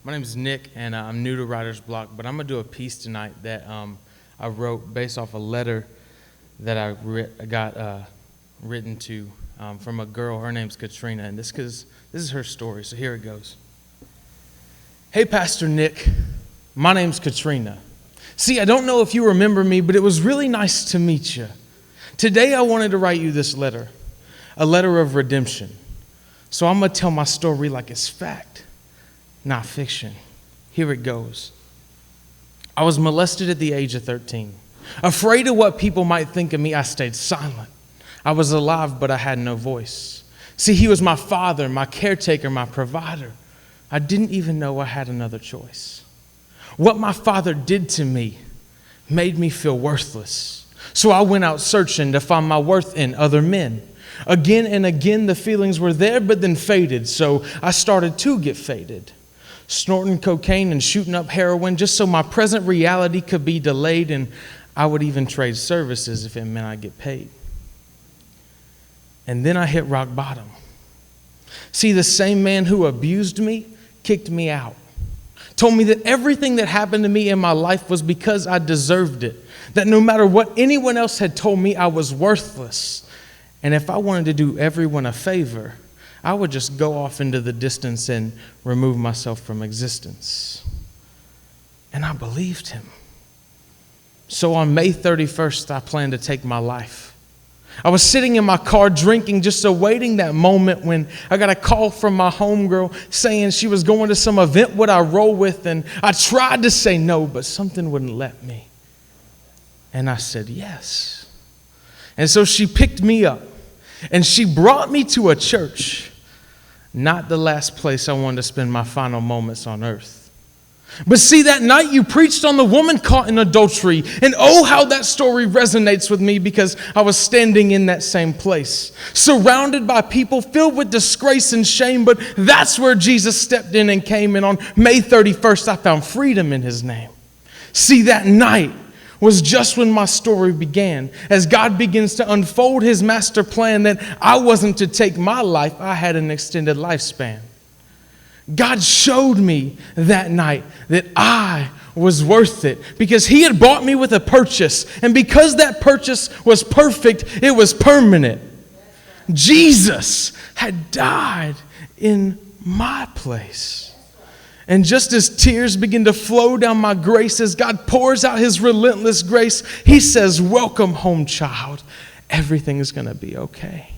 My name is Nick, and I'm new to Writer's Block, but I'm going to do a piece tonight that I wrote based off a letter that I got written to from a girl. Her name's Katrina, and this is her story, so here it goes. Hey, Pastor Nick, my name's Katrina. See, I don't know if you remember me, but it was really nice to meet you. Today I wanted to write you this letter, a letter of redemption. So I'm going to tell my story like it's fact, not fiction. Here it goes. I was molested at the age of 13. Afraid of what people might think of me, I stayed silent. I was alive, but I had no voice. See, he was my father, my caretaker, my provider. I didn't even know I had another choice. What my father did to me made me feel worthless. So I went out searching to find my worth in other men. Again and again, the feelings were there, but then faded. So I started to get faded. Snorting cocaine and shooting up heroin just so my present reality could be delayed, and I would even trade services if it meant I'd get paid. And then I hit rock bottom. See, the same man who abused me kicked me out. Told me that everything that happened to me in my life was because I deserved it. That no matter what anyone else had told me, I was worthless. And if I wanted to do everyone a favor, I would just go off into the distance and remove myself from existence. And I believed him. So on May 31st, I planned to take my life. I was sitting in my car drinking, just awaiting that moment when I got a call from my homegirl saying she was going to some event would I roll with, and I tried to say no, but something wouldn't let me. And I said yes. And so she picked me up, and she brought me to a church, not the last place I wanted to spend my final moments on earth. But see, that night you preached on the woman caught in adultery. And oh, how that story resonates with me, because I was standing in that same place, surrounded by people filled with disgrace and shame. But that's where Jesus stepped in and came. And on May 31st, I found freedom in his name. See, that night was just when my story began, as God begins to unfold his master plan that I wasn't to take my life, I had an extended lifespan. God showed me that night that I was worth it because he had bought me with a purchase. And because that purchase was perfect, it was permanent. Jesus had died in my place. And just as tears begin to flow down my grace, as God pours out his relentless grace, he says, "Welcome home, child. Everything is going to be okay."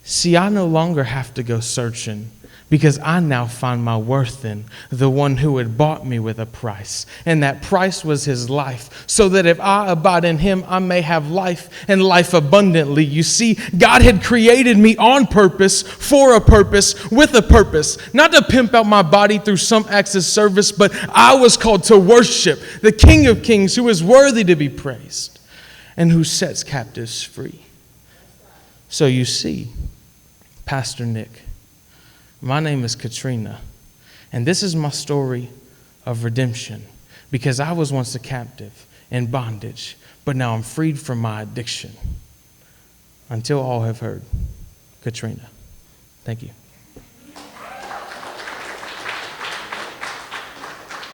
See, I no longer have to go searching, because I now find my worth in the one who had bought me with a price. And that price was his life, so that if I abide in him, I may have life and life abundantly. You see, God had created me on purpose, for a purpose, with a purpose. Not to pimp out my body through some acts of service, but I was called to worship the King of Kings, who is worthy to be praised and who sets captives free. So you see, Pastor Nick, my name is Katrina, and this is my story of redemption, because I was once a captive in bondage, but now I'm freed from my addiction. Until all have heard, Katrina. Thank you.